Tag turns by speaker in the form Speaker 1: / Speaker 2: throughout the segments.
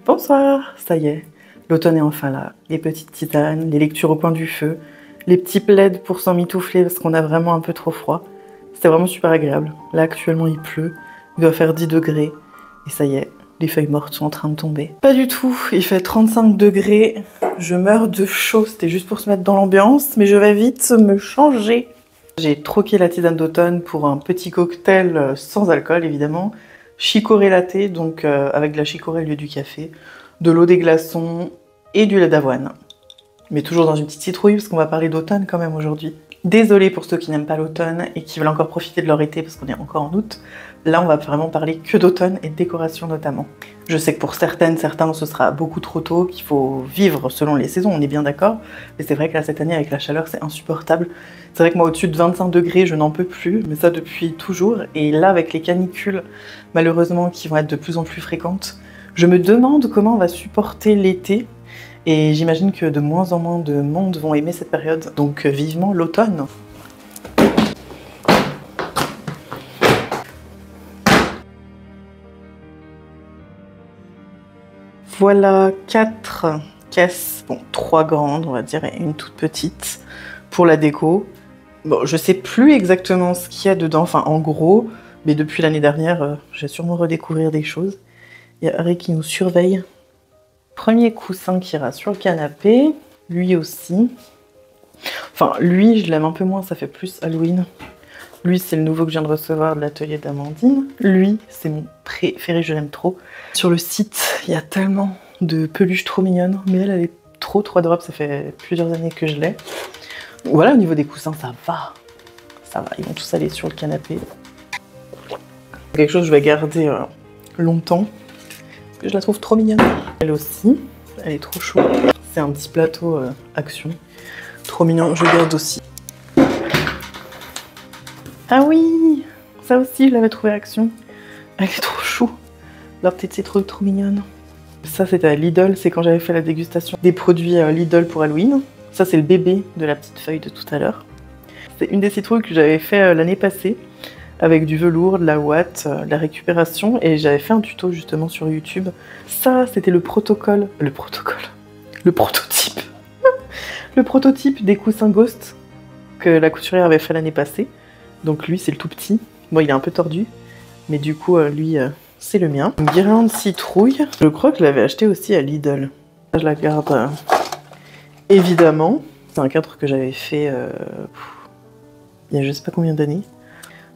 Speaker 1: Bonsoir, ça y est, l'automne est enfin là. Les petites tisanes, les lectures au coin du feu, les petits plaids pour s'emmitoufler parce qu'on a vraiment un peu trop froid. C'était vraiment super agréable. Là actuellement il pleut, il doit faire 10 degrés et ça y est, les feuilles mortes sont en train de tomber. Pas du tout, il fait 35 degrés, je meurs de chaud, c'était juste pour se mettre dans l'ambiance, mais je vais vite me changer. J'ai troqué la tisane d'automne pour un petit cocktail sans alcool évidemment. Chicorée latte, donc avec de la chicorée au lieu du café, de l'eau des glaçons et du lait d'avoine. Mais toujours dans une petite citrouille parce qu'on va parler d'automne quand même aujourd'hui. Désolée pour ceux qui n'aiment pas l'automne et qui veulent encore profiter de leur été parce qu'on est encore en août. Là on va vraiment parler que d'automne et de décoration notamment. Je sais que pour certains ce sera beaucoup trop tôt, qu'il faut vivre selon les saisons, on est bien d'accord. Mais c'est vrai que là cette année avec la chaleur c'est insupportable. C'est vrai que moi au-dessus de 25 degrés je n'en peux plus, mais ça depuis toujours. Et là avec les canicules malheureusement qui vont être de plus en plus fréquentes, je me demande comment on va supporter l'été. Et j'imagine que de moins en moins de monde vont aimer cette période. Donc vivement l'automne. Voilà 4 caisses, bon 3 grandes on va dire et une toute petite pour la déco. Bon je sais plus exactement ce qu'il y a dedans, enfin en gros, mais depuis l'année dernière je vais sûrement redécouvrir des choses. Il y a Harry qui nous surveille. Premier coussin qui ira sur le canapé, lui aussi. Enfin lui je l'aime un peu moins, ça fait plus Halloween. Lui c'est le nouveau que je viens de recevoir de l'atelier d'Amandine. Lui c'est mon préféré, je l'aime trop. Sur le site il y a tellement de peluches trop mignonnes, mais elle est trop adorable, ça fait plusieurs années que je l'ai. Voilà, au niveau des coussins ça va, ils vont tous aller sur le canapé. Quelque chose que je vais garder longtemps. Je la trouve trop mignonne. Elle aussi, elle est trop chouette. C'est un petit plateau Action. Trop mignon, je garde aussi. Ah oui, ça aussi je l'avais trouvé Action. Elle est trop chou. Leur petite citrouille trop mignonne. Ça c'était à Lidl, c'est quand j'avais fait la dégustation des produits Lidl pour Halloween. Ça c'est le bébé de la petite feuille de tout à l'heure. C'est une des citrouilles que j'avais fait l'année passée. Avec du velours, de la ouate, de la récupération, et j'avais fait un tuto justement sur YouTube. Ça, c'était le prototype. Le prototype des coussins Ghost que la couturière avait fait l'année passée. Donc lui, c'est le tout petit. Bon, il est un peu tordu, mais du coup, lui, c'est le mien. Une guirlande citrouille. Je crois que je l'avais acheté aussi à Lidl. Je la garde évidemment. C'est un cadre que j'avais fait il y a je sais pas combien d'années.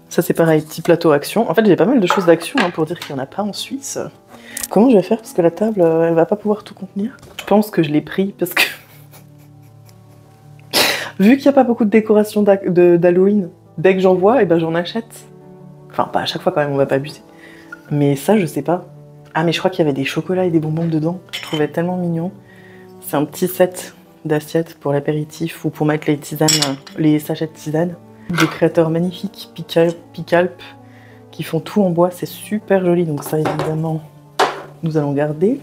Speaker 1: Ça c'est pareil, petit plateau Action. En fait j'ai pas mal de choses d'Action pour dire qu'il n'y en a pas en Suisse. Comment je vais faire parce que la table elle va pas pouvoir tout contenir. Je pense que je l'ai pris parce que vu qu'il n'y a pas beaucoup de décoration d'Halloween, dès que j'en vois, et ben j'en achète. Enfin pas à chaque fois quand même, on va pas abuser. Mais ça je sais pas. Ah mais je crois qu'il y avait des chocolats et des bonbons dedans. Je trouvais tellement mignon. C'est un petit set d'assiettes pour l'apéritif ou pour mettre les tisanes, les sachets de tisane. Des créateurs magnifiques, Picalp, qui font tout en bois, c'est super joli, donc ça évidemment nous allons garder.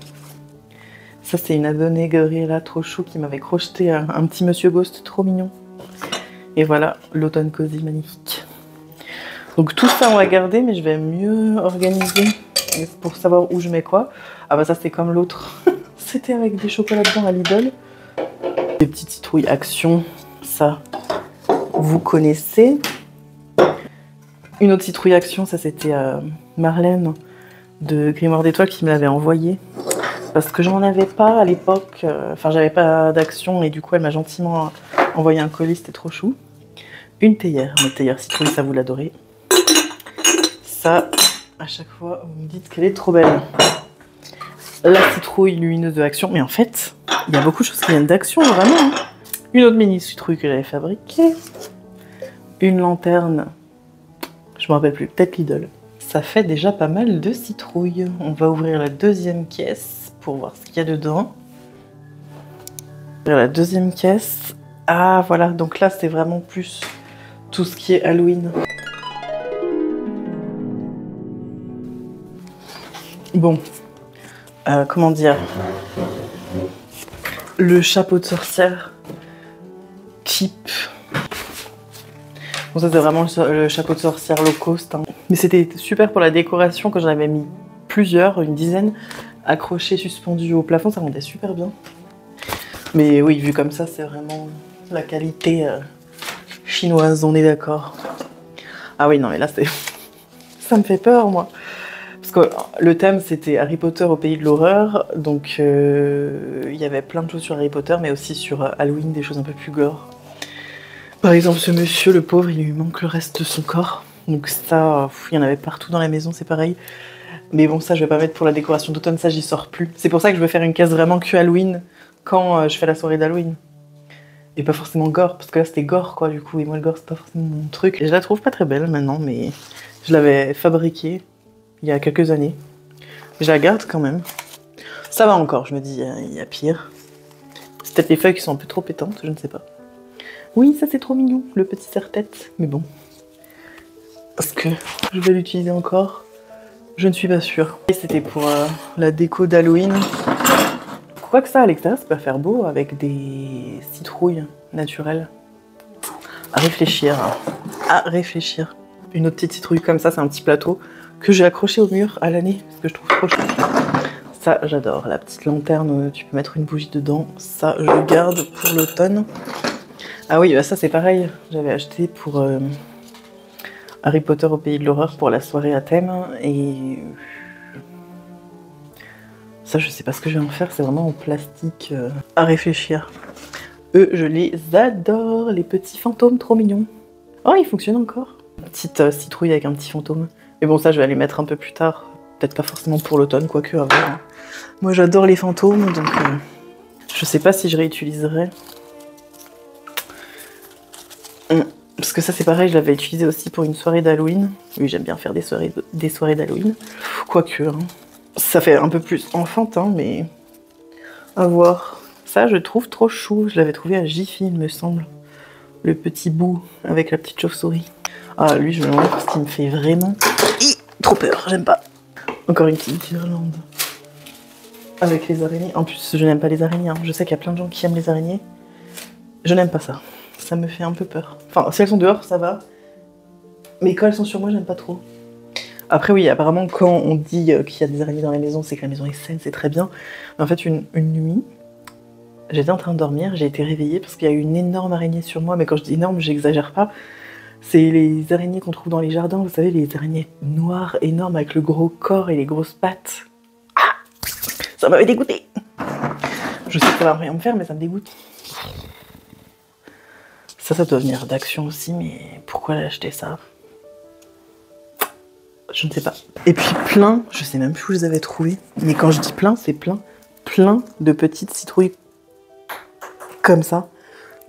Speaker 1: Ça c'est une abonnée Gabriella trop chou qui m'avait crocheté un petit Monsieur Ghost trop mignon. Et voilà, l'automne cosy magnifique. Donc tout ça on va garder, mais je vais mieux organiser pour savoir où je mets quoi. Ah bah ça c'est comme l'autre, c'était avec des chocolats dedans à Lidl. Des petites citrouilles Action, ça... Vous connaissez. Une autre citrouille Action, ça c'était Marlène de Grimoire d'étoiles qui me l'avait envoyé. Parce que j'en avais pas à l'époque, enfin j'avais pas d'Action et du coup elle m'a gentiment envoyé un colis, c'était trop chou. Une théière, mais théière citrouille, ça vous l'adorez. Ça, à chaque fois vous me dites qu'elle est trop belle. La citrouille lumineuse de Action, mais en fait, il y a beaucoup de choses qui viennent d'Action, vraiment. Hein. Une autre mini citrouille que j'avais fabriquée. Une lanterne, je me rappelle plus, peut-être Lidl. Ça fait déjà pas mal de citrouilles. On va ouvrir la deuxième caisse pour voir ce qu'il y a dedans. La deuxième caisse. Ah voilà, donc là c'est vraiment plus tout ce qui est Halloween. Bon, comment dire, le chapeau de sorcière cheap. Bon ça c'est vraiment le chapeau de sorcière low cost, hein. Mais c'était super pour la décoration quand j'en avais mis plusieurs, une dizaine, accrochées, suspendues au plafond, ça rendait super bien. Mais oui, vu comme ça, c'est vraiment la qualité chinoise, on est d'accord. Ah oui, non mais là, c'est... ça me fait peur, moi. Parce que le thème, c'était Harry Potter au pays de l'horreur, donc il y avait plein de choses sur Harry Potter, mais aussi sur Halloween, des choses un peu plus gore. Par exemple, ce monsieur, le pauvre, il lui manque le reste de son corps. Donc ça, il y en avait partout dans la maison, c'est pareil. Mais bon, ça, je vais pas mettre pour la décoration d'automne, ça, j'y sors plus. C'est pour ça que je veux faire une case vraiment que Halloween, quand je fais la soirée d'Halloween. Et pas forcément gore, parce que là, c'était gore, quoi, du coup. Et moi, le gore, c'est pas forcément mon truc. Et je la trouve pas très belle, maintenant, mais je l'avais fabriquée il y a quelques années. Je la garde quand même. Ça va encore, je me dis, il y a pire. C'est peut-être les feuilles qui sont un peu trop pétantes, je ne sais pas. Oui, ça, c'est trop mignon, le petit serre-tête. Mais bon. Est-ce que je vais l'utiliser encore? Je ne suis pas sûre. Et c'était pour la déco d'Halloween. Quoique ça, à l'extérieur, ça peut faire beau avec des citrouilles naturelles. À réfléchir. À réfléchir. Une autre petite citrouille comme ça, c'est un petit plateau que j'ai accroché au mur à l'année parce que je trouve trop chou. Ça, j'adore. La petite lanterne, tu peux mettre une bougie dedans. Ça, je garde pour l'automne. Ah oui, bah ça, c'est pareil. J'avais acheté pour Harry Potter au pays de l'horreur pour la soirée à thème. Et ça, je sais pas ce que je vais en faire. C'est vraiment en plastique. À réfléchir. Eux, je les adore. Les petits fantômes trop mignons. Oh, ils fonctionnent encore. Une petite citrouille avec un petit fantôme. Mais bon, ça, je vais aller mettre un peu plus tard. Peut-être pas forcément pour l'automne, quoique avant. Hein. Moi, j'adore les fantômes, donc je sais pas si je réutiliserai. Parce que ça, c'est pareil, je l'avais utilisé aussi pour une soirée d'Halloween. Oui, j'aime bien faire des soirées d'Halloween. Quoique, hein. Ça fait un peu plus enfantin, mais à voir. Ça, je trouve trop chou. Je l'avais trouvé à Jiffy, il me semble. Le petit bout avec la petite chauve-souris. Ah, lui, je me demande parce qu'il me fait vraiment trop peur, j'aime pas. Encore une petite guirlande. Avec les araignées. En plus, je n'aime pas les araignées. Hein. Je sais qu'il y a plein de gens qui aiment les araignées. Je n'aime pas ça. Ça me fait un peu peur. Enfin, si elles sont dehors, ça va. Mais quand elles sont sur moi, j'aime pas trop. Après, oui, apparemment, quand on dit qu'il y a des araignées dans la maison, c'est que la maison est saine, c'est très bien. Mais en fait, une nuit, j'étais en train de dormir, j'ai été réveillée parce qu'il y a eu une énorme araignée sur moi. Mais quand je dis énorme, j'exagère pas. C'est les araignées qu'on trouve dans les jardins, vous savez, les araignées noires, énormes, avec le gros corps et les grosses pattes. Ah, ça m'avait dégoûté. Je sais que ça va rien me faire, mais ça me dégoûte. Ça doit venir d'Action aussi, mais pourquoi acheter ça? Je ne sais pas. Et puis plein, je sais même plus où je les avais trouvés, mais quand je dis plein, c'est plein de petites citrouilles comme ça.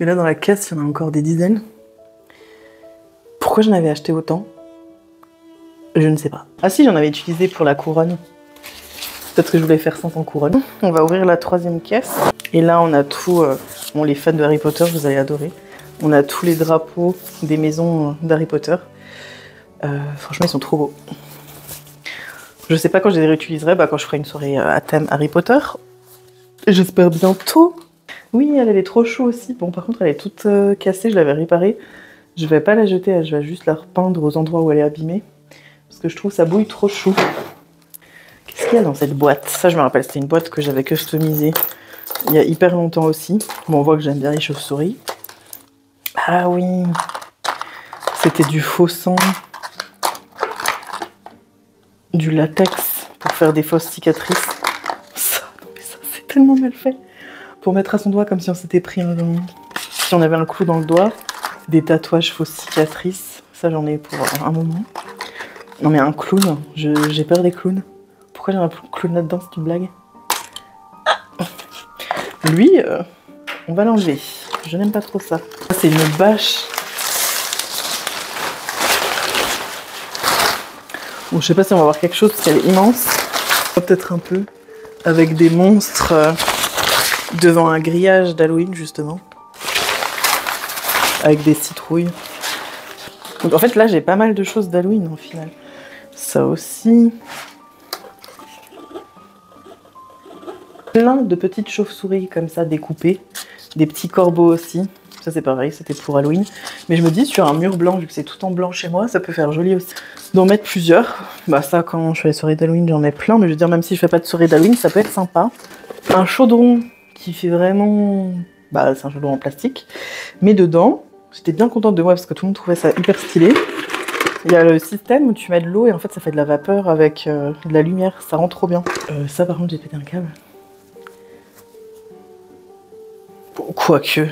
Speaker 1: Mais là, dans la caisse, il y en a encore des dizaines. Pourquoi j'en avais acheté autant? Je ne sais pas. Ah si, j'en avais utilisé pour la couronne. Peut-être que je voulais faire 500 couronnes. On va ouvrir la troisième caisse. Et là, on a tout... bon, les fans de Harry Potter, vous allez adorer. On a tous les drapeaux des maisons d'Harry Potter. Franchement, ils sont trop beaux. Je sais pas quand je les réutiliserai, bah quand je ferai une soirée à thème Harry Potter. J'espère bientôt. Oui, elle est trop chou aussi. Bon, par contre, elle est toute cassée, je l'avais réparée. Je vais pas la jeter, je vais juste la repeindre aux endroits où elle est abîmée. Parce que je trouve ça bouille trop chou. Qu'est-ce qu'il y a dans cette boîte? Ça, je me rappelle, c'était une boîte que j'avais customisée il y a hyper longtemps aussi. Bon, on voit que j'aime bien les chauves-souris. Ah oui, c'était du faux sang, du latex pour faire des fausses cicatrices. Ça, non mais ça, c'est tellement mal fait. Pour mettre à son doigt comme si on s'était pris si on avait un clou dans le doigt. Des tatouages fausses cicatrices, ça j'en ai pour un moment. Non mais un clown, j'ai peur des clowns. Pourquoi j'ai un clown là-dedans, c'est une blague? Ah. Lui, on va l'enlever. Je n'aime pas trop ça. C'est une bâche. Bon, je sais pas si on va voir quelque chose parce qu'elle est immense. Peut-être un peu. Avec des monstres devant un grillage d'Halloween, justement. Avec des citrouilles. Donc en fait, là, j'ai pas mal de choses d'Halloween, au final. Ça aussi. Plein de petites chauves-souris comme ça, découpées. Des petits corbeaux aussi. Ça, c'est pareil, c'était pour Halloween. Mais je me dis, sur un mur blanc, vu que c'est tout en blanc chez moi, ça peut faire joli aussi. d'en mettre plusieurs. Bah ça, quand je fais les soirées d'Halloween, j'en mets plein, mais je veux dire, même si je fais pas de soirée d'Halloween, ça peut être sympa. Un chaudron qui fait vraiment... Bah c'est un chaudron en plastique, mais dedans, j'étais bien contente de moi parce que tout le monde trouvait ça hyper stylé. Il y a le système où tu mets de l'eau et en fait ça fait de la vapeur avec de la lumière, ça rend trop bien. Ça par contre j'ai pété un câble. Bon, quoique...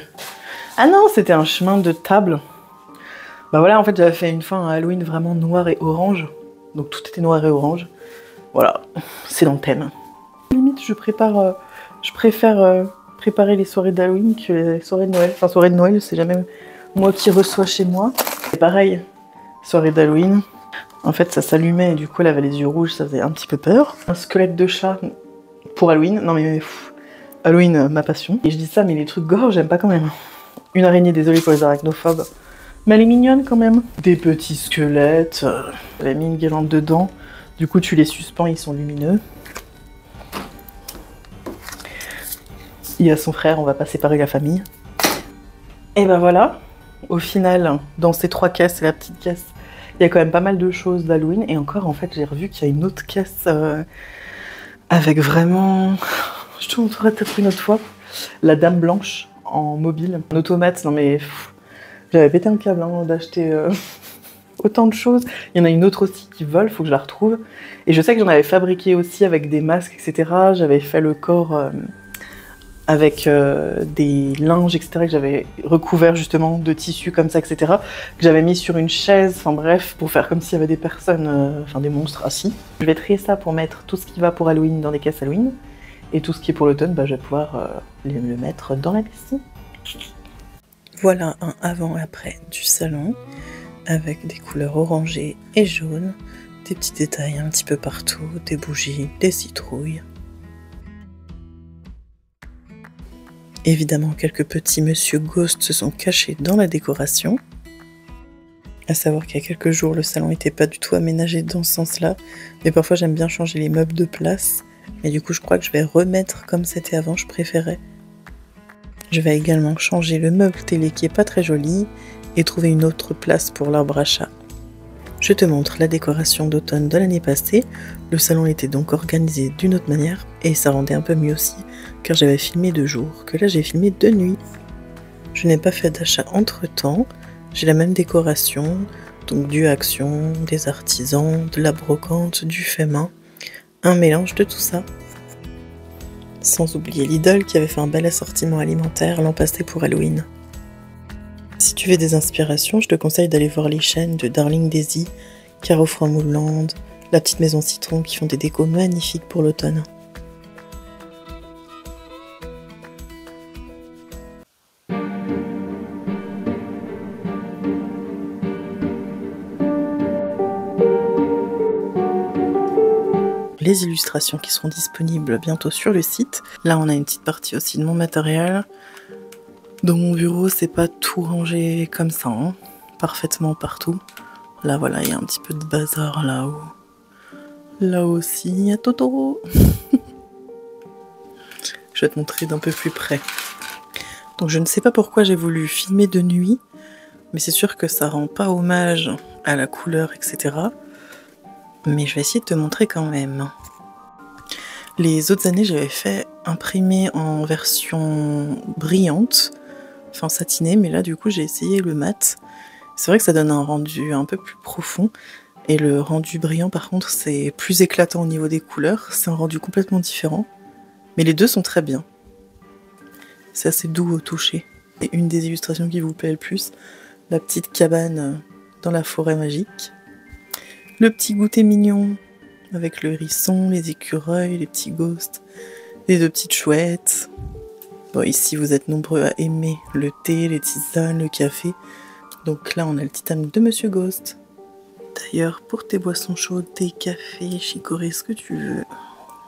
Speaker 1: Ah non, c'était un chemin de table. Bah voilà, en fait j'avais fait une fois un Halloween vraiment noir et orange. Donc tout était noir et orange. Voilà, c'est dans le thème. Limite je préfère préparer les soirées d'Halloween que les soirées de Noël. Enfin soirée de Noël, c'est jamais moi qui reçois chez moi. C'est pareil, soirée d'Halloween. En fait ça s'allumait et du coup elle avait les yeux rouges, ça faisait un petit peu peur. Un squelette de chat pour Halloween. Non mais pff, Halloween, ma passion. Et je dis ça mais les trucs gore j'aime pas quand même. Une araignée, désolée pour les arachnophobes. Mais elle est mignonne quand même. Des petits squelettes. Elle a mis une guirlande dedans. Du coup, tu les suspends, ils sont lumineux. Il y a son frère, on va pas séparer la famille. Et ben voilà. Au final, dans ces 3 caisses et la petite caisse, il y a quand même pas mal de choses d'Halloween. Et encore, en fait, j'ai revu qu'il y a une autre caisse avec vraiment... Je te montrerai peut-être une autre fois. La Dame Blanche en mobile. En automate, non mais... J'avais pété un câble hein, d'acheter autant de choses. Il y en a une autre aussi qui vole, faut que je la retrouve. Et je sais que j'en avais fabriqué aussi avec des masques, etc. J'avais fait le corps avec des linges, etc. que j'avais recouvert justement de tissus comme ça, etc. Que j'avais mis sur une chaise, enfin bref, pour faire comme s'il y avait des personnes, enfin des monstres assis. Je vais trier ça pour mettre tout ce qui va pour Halloween dans des caisses Halloween. Et tout ce qui est pour l'automne, bah, je vais pouvoir le mettre dans la liste. Voilà un avant-après du salon, avec des couleurs orangées et jaunes, des petits détails un petit peu partout, des bougies, des citrouilles. Évidemment, quelques petits monsieur Ghost se sont cachés dans la décoration. À savoir qu'il y a quelques jours, le salon n'était pas du tout aménagé dans ce sens-là, mais parfois j'aime bien changer les meubles de place, mais du coup je crois que je vais remettre comme c'était avant, je préférais. Je vais également changer le meuble télé qui est pas très joli et trouver une autre place pour l'arbre à chat. Je te montre la décoration d'automne de l'année passée. Le salon était donc organisé d'une autre manière et ça rendait un peu mieux aussi car j'avais filmé de jour, que là j'ai filmé de nuit. Je n'ai pas fait d'achat entre temps, j'ai la même décoration, donc du Action, des artisans, de la brocante, du fait main, un mélange de tout ça. Sans oublier Lidl qui avait fait un bel assortiment alimentaire l'an passé pour Halloween. Si tu veux des inspirations, je te conseille d'aller voir les chaînes de Darling Daisy, Caro Framouland, La Petite Maison Citron qui font des décos magnifiques pour l'automne. Les illustrations qui seront disponibles bientôt sur le site. Là, on a une petite partie aussi de mon matériel. Dans mon bureau, c'est pas tout rangé comme ça, hein, parfaitement partout. Là, voilà, il y a un petit peu de bazar là-haut. Là aussi, il y a Totoro. Je vais te montrer d'un peu plus près. Donc, je ne sais pas pourquoi j'ai voulu filmer de nuit, mais c'est sûr que ça rend pas hommage à la couleur, etc. Mais je vais essayer de te montrer quand même. Les autres années, j'avais fait imprimer en version brillante, enfin satinée, mais là du coup j'ai essayé le mat. C'est vrai que ça donne un rendu un peu plus profond, et le rendu brillant par contre c'est plus éclatant au niveau des couleurs, c'est un rendu complètement différent. Mais les deux sont très bien. C'est assez doux au toucher. Et une des illustrations qui vous plaît le plus, la petite cabane dans la forêt magique. Le petit goûter mignon, avec le hérisson, les écureuils, les petits ghosts, les deux petites chouettes. Bon, ici vous êtes nombreux à aimer le thé, les tisanes, le café. Donc là on a le petit âme de Monsieur Ghost. D'ailleurs, pour tes boissons chaudes, thé, café, chicorée, ce que tu veux,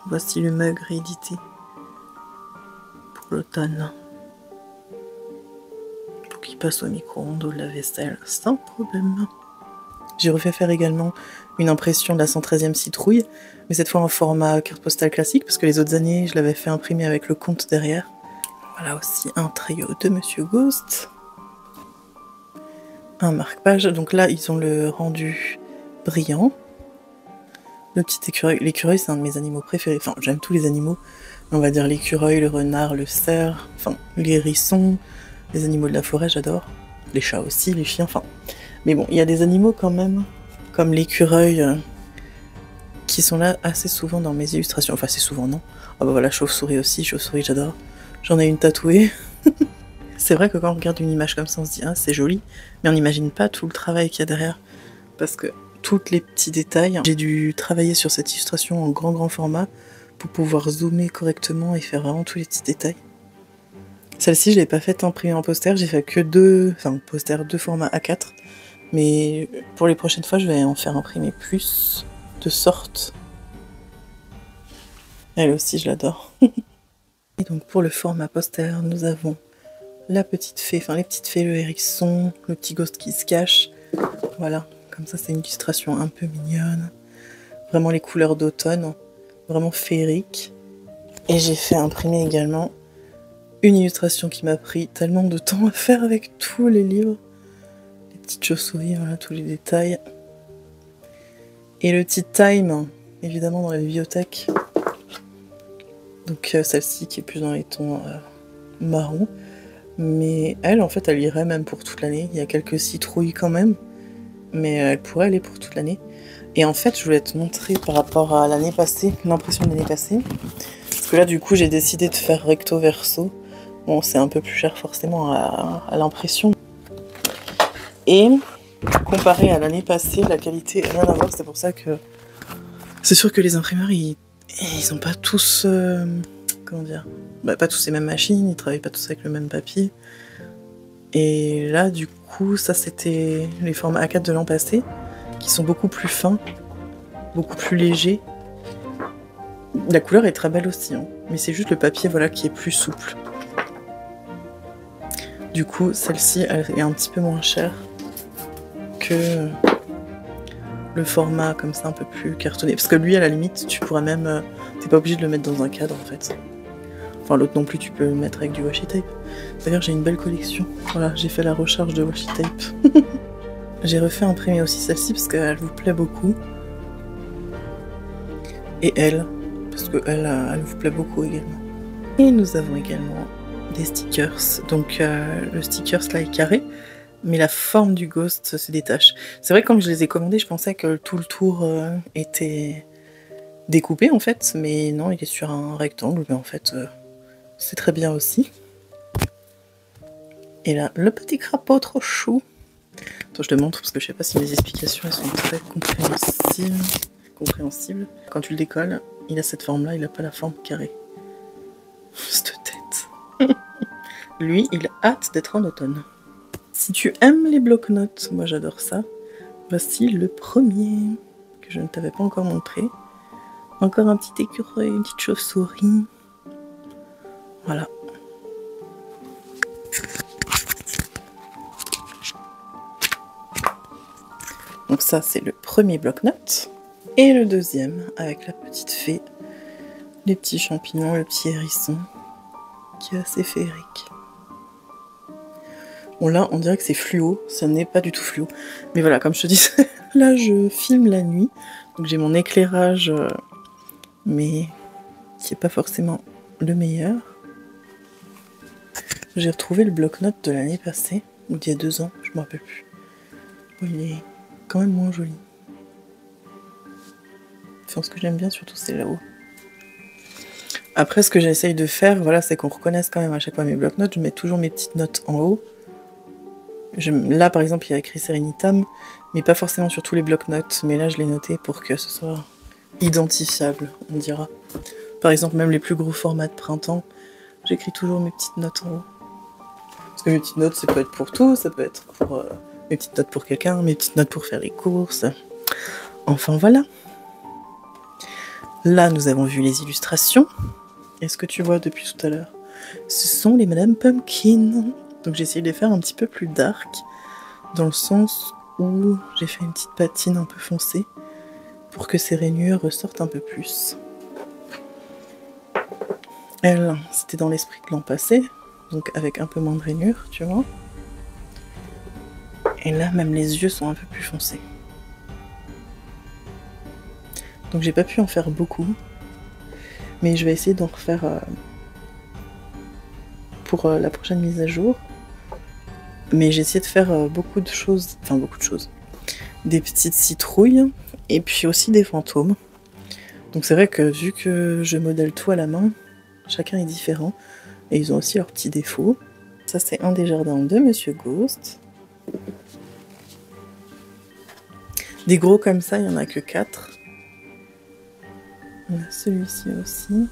Speaker 1: voici le mug réédité pour l'automne. Pour qu'il passe au micro-ondes ou la vaisselle, sans problème. J'ai refait faire également une impression de la 113e citrouille, mais cette fois en format carte postale classique, parce que les autres années, je l'avais fait imprimer avec le compte derrière. Voilà aussi un trio de Monsieur Ghost. Un marque-page, donc là, ils ont le rendu brillant. Le petit écureuil. L'écureuil, c'est un de mes animaux préférés. Enfin, j'aime tous les animaux. On va dire l'écureuil, le renard, le cerf, enfin, les hérissons, les animaux de la forêt, j'adore. Les chats aussi, les chiens, enfin. Mais bon, il y a des animaux quand même, comme l'écureuil, qui sont là assez souvent dans mes illustrations. Enfin, assez souvent, non. Ah bah voilà, chauve-souris aussi, chauve-souris, j'adore. J'en ai une tatouée. C'est vrai que quand on regarde une image comme ça, on se dit « Ah, c'est joli », mais on n'imagine pas tout le travail qu'il y a derrière. Parce que tous les petits détails, j'ai dû travailler sur cette illustration en grand format pour pouvoir zoomer correctement et faire vraiment tous les petits détails. Celle-ci, je l'ai pas faite imprimer en poster, j'ai fait que deux formats A4. Mais pour les prochaines fois, je vais en faire imprimer plus, de sorte. Elle aussi, je l'adore. Et donc pour le format poster, nous avons la petite fée, enfin les petites fées, le hérisson, le petit ghost qui se cache. Voilà, comme ça c'est une illustration un peu mignonne. Vraiment les couleurs d'automne, vraiment féerique. Et j'ai fait imprimer également une illustration qui m'a pris tellement de temps à faire avec tous les livres. Les petites chauves-souris, voilà, tous les détails. Et le petit time, évidemment dans la bibliothèque. Donc celle-ci qui est plus dans les tons marron. Mais elle, en fait, elle irait même pour toute l'année. Il y a quelques citrouilles quand même. Mais elle pourrait aller pour toute l'année. Et en fait, je voulais te montrer par rapport à l'année passée, l'impression de l'année passée. Parce que là, du coup, j'ai décidé de faire recto verso. Bon, c'est un peu plus cher forcément à l'impression. Et comparé à l'année passée, la qualité n'a rien à voir. C'est pour ça que c'est sûr que les imprimeurs, ils ont pas tous... comment dire, bah, pas tous les mêmes machines, ils travaillent pas tous avec le même papier. Et là, du coup, ça c'était les formats A4 de l'an passé, qui sont beaucoup plus fins, beaucoup plus légers. La couleur est très belle aussi, hein, mais c'est juste le papier voilà, qui est plus souple. Du coup, celle-ci, elle est un petit peu moins chère que le format comme ça, un peu plus cartonné. Parce que lui, à la limite, tu pourrais même... t'es pas obligé de le mettre dans un cadre, en fait. Enfin, l'autre non plus, tu peux le mettre avec du washi tape. D'ailleurs, j'ai une belle collection. Voilà, j'ai fait la recharge de washi tape. J'ai refait imprimer aussi celle-ci parce qu'elle vous plaît beaucoup. Et elle, parce qu'elle vous plaît beaucoup également. Et nous avons également des stickers. Donc, le sticker, là, est carré. Mais la forme du ghost se détache. C'est vrai que quand je les ai commandés, je pensais que tout le tour était découpé, en fait. Mais non, il est sur un rectangle. Mais en fait... c'est très bien aussi. Et là, le petit crapaud trop chou. Attends, je te montre parce que je sais pas si mes explications elles sont très compréhensibles. Quand tu le décolles, il a cette forme-là, il a pas la forme carrée. Cette tête. Lui, il a hâte d'être en automne. Si tu aimes les bloc-notes, moi j'adore ça. Voici le premier que je ne t'avais pas encore montré. Encore un petit écureuil, une petite chauve-souris. Voilà. Donc ça, c'est le premier bloc-notes. Et le deuxième, avec la petite fée, les petits champignons, le petit hérisson, qui est assez féerique. Bon là, on dirait que c'est fluo, ça n'est pas du tout fluo. Mais voilà, comme je te disais, là je filme la nuit. Donc j'ai mon éclairage, mais qui n'est pas forcément le meilleur. J'ai retrouvé le bloc-notes de l'année passée, ou d'il y a 2 ans, je ne me rappelle plus. Bon, il est quand même moins joli. Enfin, ce que j'aime bien surtout, c'est là-haut. Après, ce que j'essaye de faire, voilà, c'est qu'on reconnaisse quand même à chaque fois mes bloc-notes. Je mets toujours mes petites notes en haut. Là, par exemple, il y a écrit Serenitam, mais pas forcément sur tous les bloc-notes. Mais là, je l'ai noté pour que ce soit identifiable, on dira. Par exemple, même les plus gros formats de printemps, j'écris toujours mes petites notes en haut. Parce que mes petites notes, ça peut être pour tout, ça peut être pour mes petites notes pour quelqu'un, mes petites notes pour faire les courses. Enfin, voilà. Là, nous avons vu les illustrations. Et ce que tu vois depuis tout à l'heure, ce sont les Madame Pumpkin. Donc j'ai essayé de les faire un petit peu plus dark, dans le sens où j'ai fait une petite patine un peu foncée, pour que ces rainures ressortent un peu plus. Elle, c'était dans l'esprit de l'an passé, donc avec un peu moins de rainures, tu vois. Et là, même les yeux sont un peu plus foncés. Donc j'ai pas pu en faire beaucoup. Mais je vais essayer d'en refaire pour la prochaine mise à jour. Mais j'ai essayé de faire beaucoup de choses. Enfin beaucoup de choses. Des petites citrouilles. Et puis aussi des fantômes. Donc c'est vrai que vu que je modèle tout à la main, chacun est différent. Et ils ont aussi leurs petits défauts. Ça c'est un des jardins de Monsieur Ghost. Des gros comme ça, il n'y en a que 4. On a celui-ci aussi.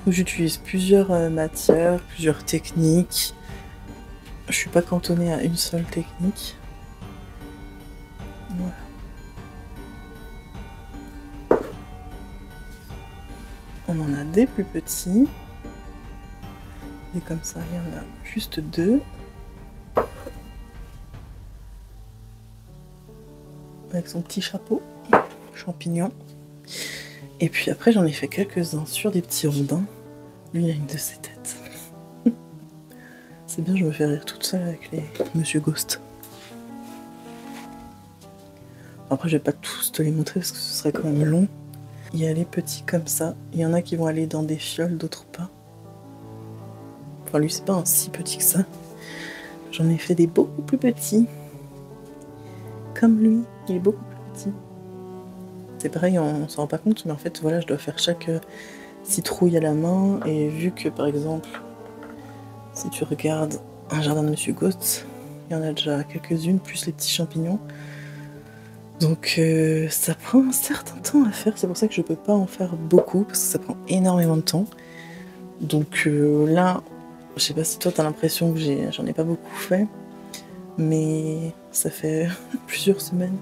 Speaker 1: J'utilise plusieurs matières, plusieurs techniques. Je suis pas cantonnée à une seule technique. Voilà. On en a des plus petits. Et comme ça, il y en a juste 2. Avec son petit chapeau, champignon. Et puis après, j'en ai fait quelques-uns sur des petits rondins. Lui, il a une de ses têtes. C'est bien, je me fais rire toute seule avec les Monsieur Ghost. Après, je vais pas tous te les montrer parce que ce serait quand même long. Il y a les petits comme ça. Il y en a qui vont aller dans des fioles, d'autres pas. Enfin, lui, c'est pas un si petit que ça. J'en ai fait des beaucoup plus petits. Comme lui, il est beaucoup plus petit. C'est pareil, on s'en rend pas compte, mais en fait, voilà, je dois faire chaque citrouille à la main. Et vu que, par exemple, si tu regardes un jardin de Monsieur Ghost, il y en a déjà quelques-unes, plus les petits champignons. Donc ça prend un certain temps à faire, c'est pour ça que je peux pas en faire beaucoup, parce que ça prend énormément de temps. Donc là, je sais pas si toi t'as l'impression que j'en ai pas beaucoup fait, mais ça fait plusieurs semaines,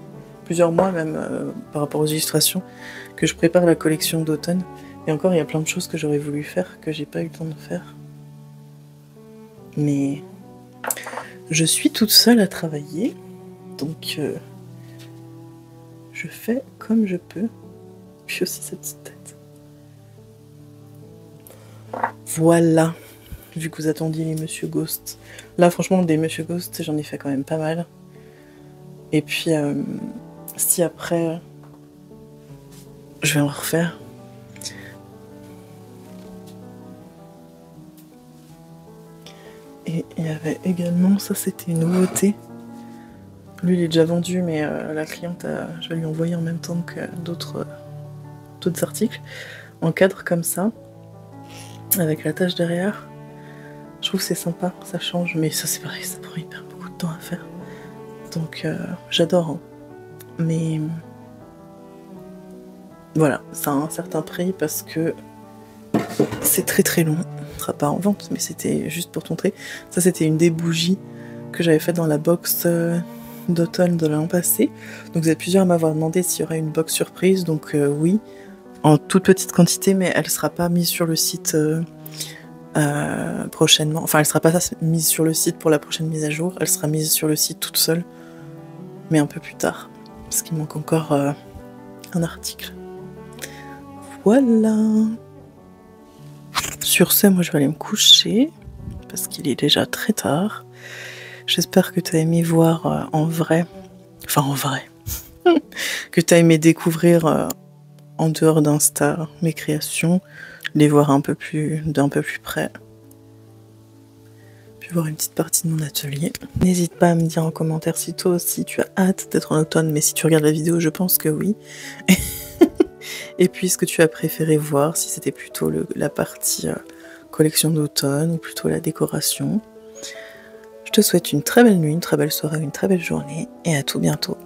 Speaker 1: plusieurs mois même, par rapport aux illustrations, que je prépare la collection d'automne. Et encore, il y a plein de choses que j'aurais voulu faire, que j'ai pas eu le temps de faire. Mais je suis toute seule à travailler, donc je fais comme je peux. Puis aussi cette petite tête. Voilà. Vu que vous attendiez les Monsieur Ghost. Là, franchement, des Monsieur Ghost, j'en ai fait quand même pas mal. Et puis, si après, je vais en refaire. Et il y avait également, ça c'était une nouveauté. Lui, il est déjà vendu, mais la cliente, je vais lui envoyer en même temps que d'autres articles. En cadre comme ça, avec la tâche derrière. Je trouve que c'est sympa, ça change, mais ça c'est pareil, ça prend hyper beaucoup de temps à faire. Donc j'adore, hein. Mais voilà, ça a un certain prix parce que c'est très très long. Ce sera pas en vente, mais c'était juste pour te montrer. Ça c'était une des bougies que j'avais faite dans la box d'automne de l'an passé. Donc vous êtes plusieurs à m'avoir demandé s'il y aurait une box surprise, donc oui, en toute petite quantité, mais elle sera pas mise sur le site prochainement. Enfin, elle sera pas mise sur le site pour la prochaine mise à jour, elle sera mise sur le site toute seule, mais un peu plus tard, parce qu'il manque encore un article. Voilà. Sur ce, moi je vais aller me coucher, parce qu'il est déjà très tard. J'espère que tu as aimé voir en vrai, enfin en vrai, que tu as aimé découvrir en dehors d'Insta mes créations, les voir d'un peu plus près, puis voir une petite partie de mon atelier. N'hésite pas à me dire en commentaire si toi aussi tu as hâte d'être en automne, mais si tu regardes la vidéo, je pense que oui. Et puis ce que tu as préféré voir, si c'était plutôt la partie collection d'automne ou plutôt la décoration. Je te souhaite une très belle nuit, une très belle soirée, une très belle journée et à tout bientôt.